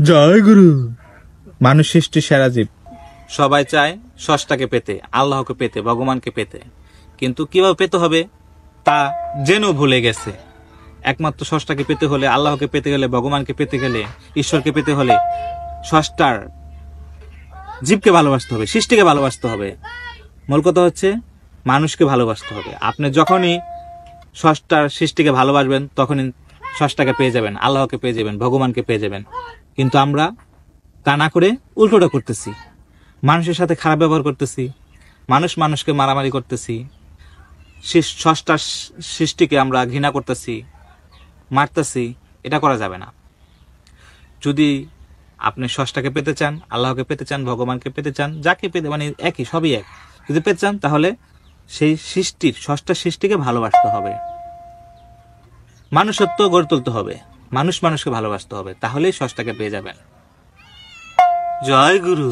জয় গুরু। মানুষ সৃষ্টির সেরা জীব। সবাই চায় ষষ্ঠাকে পেতে, আল্লাহকে পেতে, ভগবানকে পেতে, কিন্তু কিভাবে পেতে হবে তা জেনেও ভুলে গেছে। একমাত্র ষষ্ঠাকে পেতে হলে, আল্লাহকে পেতে গেলে, ভগবানকে পেতে গেলে, ঈশ্বরকে পেতে হলে ষষ্ঠার জীবকে ভালোবাসতে হবে, সৃষ্টিকে ভালোবাসতে হবে। মূল কথা হচ্ছে মানুষকে ভালোবাসতে হবে। আপনি যখনই ষষ্ঠার সৃষ্টিকে ভালোবাসবেন তখনই ষষ্ঠাকে পেয়ে যাবেন, আল্লাহকে পেয়ে যাবেন, ভগবানকে পেয়ে যাবেন। কিন্তু আমরা তা না করে উল্টোটা করতেছি, মানুষের সাথে খারাপ ব্যবহার করতেছি, মানুষকে মারামারি করতেছি, ষষ্ঠার সৃষ্টিকে আমরা ঘৃণা করতেছি, মারতেছি। এটা করা যাবে না। যদি আপনি ষষ্ঠাকে পেতে চান, আল্লাহকে পেতে চান, ভগবানকে পেতে চান, যাকে পেতে, মানে একই, সবই এক, যদি পেতে চান তাহলে সেই সৃষ্টির, ষষ্ঠার সৃষ্টিকে ভালোবাসতে হবে, মানুষত্ব গড়ে তুলতে হবে, মানুষকে ভালোবাসতে হবে, তাহলেই ষষ্ঠাকে পেয়ে যাবেন। জয় গুরু।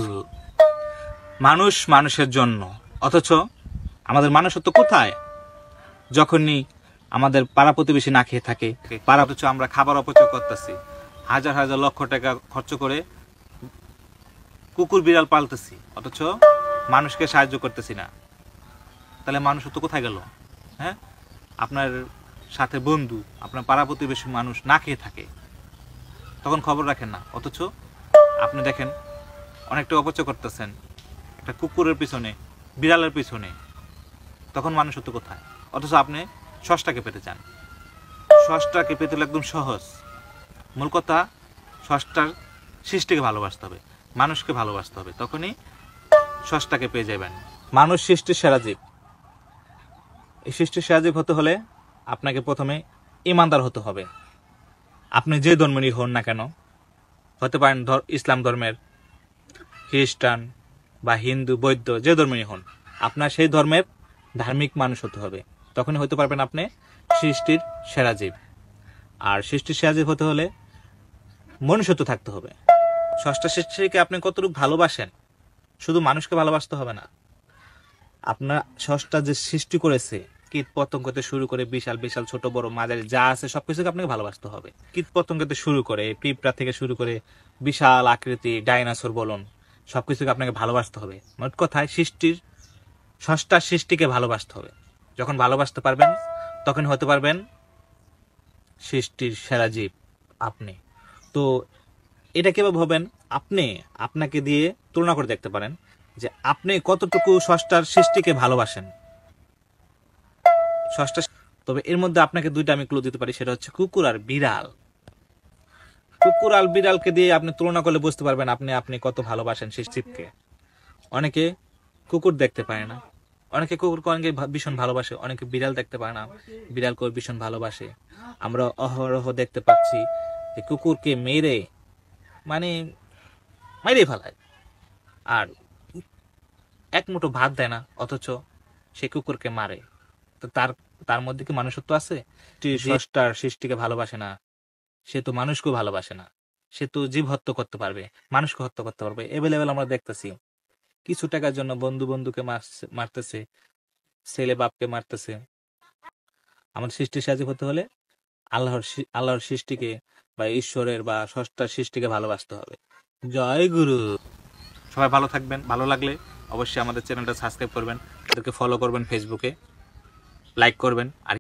মানুষ মানুষের জন্য, অথচ আমাদের মানুষত্ব কোথায়? যখনই আমাদের পাড়া প্রতিবেশী না খেয়ে থাকে, অথচ আমরা খাবার অপচয় করতেছি, হাজার হাজার লক্ষ টাকা খরচ করে কুকুর বিড়াল পালতেছি, অথচ মানুষকে সাহায্য করতেছি না। তাহলে মানুষত্ব কোথায় গেল? হ্যাঁ, আপনার সাথে বন্ধু, আপনার পাড়া প্রতিবেশী মানুষ না খেয়ে থাকে, তখন খবর রাখেন না, অথচ আপনি দেখেন অনেকটা অপচয় করতেছেন একটা কুকুরের পিছনে, বিড়ালের পিছনে, তখন মানুষত্ব কোথায়? অথচ আপনি ষষ্ঠাকে পেতে চান। ষষ্ঠাকে পেতে হলে একদম সহজ। মূল কথা, ষষ্ঠার সৃষ্টিকে ভালোবাসতে হবে, মানুষকে ভালোবাসতে হবে, তখনই ষষ্ঠাকে পেয়ে যাবেন। মানুষ সৃষ্টির সেরা জীব। এই সৃষ্টির সেরা জীব হতে হলে আপনাকে প্রথমে ইমানদার হতে হবে। আপনি যে ধর্মেরই হন না কেন, হতে পারেন ইসলাম ধর্মের, খ্রিস্টান বা হিন্দু, বৌদ্ধ, যে ধর্মেরই হন, আপনার সেই ধর্মের ধার্মিক মানুষ হতে হবে, তখনই হতে পারবেন আপনি সৃষ্টির সেরা জীব। আর সৃষ্টির সেরা জীব হতে হলে মনুষ্যত্ব থাকতে হবে। ষষ্ঠা সৃষ্টিকে আপনি কতটুকু ভালোবাসেন, শুধু মানুষকে ভালোবাসতে হবে না, আপনার ষষ্ঠা যে সৃষ্টি করেছে, কীট পতঙ্গ থেকে শুরু করে বিশাল বিশাল, ছোট বড়, মাঝারি যা আছে সবকিছুকে আপনাকে ভালোবাসতে হবে। কীট পতঙ্গ থেকে শুরু করে, পিঁপড়া থেকে শুরু করে বিশাল আকৃতি ডাইনোসর বলুন, সবকিছুকে আপনাকে ভালোবাসতে হবে। মোট কথায় ষষ্ঠার সৃষ্টিকে ভালোবাসতে হবে। যখন ভালোবাসতে পারবেন তখন হতে পারবেন সৃষ্টির সেরা জীব আপনি। তো এটা কিভাবে হবেন? আপনি আপনাকে দিয়ে তুলনা করে দেখতে পারেন যে আপনি কতটুকু ষষ্ঠার সৃষ্টিকে ভালোবাসেন। ষষ্ঠা, তবে এর মধ্যে আপনাকে দুইটা আমি ক্লু দিতে পারি, সেটা হচ্ছে কুকুর আর বিড়াল। কুকুর আর বিড়ালকে দিয়ে আপনি তুলনা করলে বুঝতে পারবেন আপনি কত ভালোবাসেন সৃষ্টিকে। অনেকে কুকুর দেখতে পায় না, অনেকে কুকুরকে অনেকে ভীষণ ভালোবাসে, অনেকে বিড়াল দেখতে পায় না, বিড়ালকে ভীষণ ভালোবাসে। আমরা অহরহ দেখতে পাচ্ছি যে কুকুরকে মেরে ফেলায়, আর এক মুঠো ভাত দেয় না, অথচ সে কুকুরকে মারে। তো তার মধ্যে কি মানুষত্ব আছে? ষষ্ঠার সৃষ্টিকে ভালোবাসে না, সে তো মানুষকেও ভালোবাসে না। সে তো জীব হত্যা করতে পারবে, মানুষকে হত্যা করতে পারবে। এভেলেবেল আমরা দেখতেছি, কিছু টাকার জন্য বন্ধুকে মারতেছে, ছেলে বাপকে মারতেছে। আমাদের সৃষ্টির সাহায্য হতে হলে আল্লাহর সৃষ্টিকে বা ঈশ্বরের বা ষষ্ঠার সৃষ্টিকে ভালোবাসতে হবে। জয় গুরু। সবাই ভালো থাকবেন। ভালো লাগলে অবশ্যই আমাদের চ্যানেলটা সাবস্ক্রাইব করবেন, ওদেরকে ফলো করবেন, ফেসবুকে লাইক করবেন। আর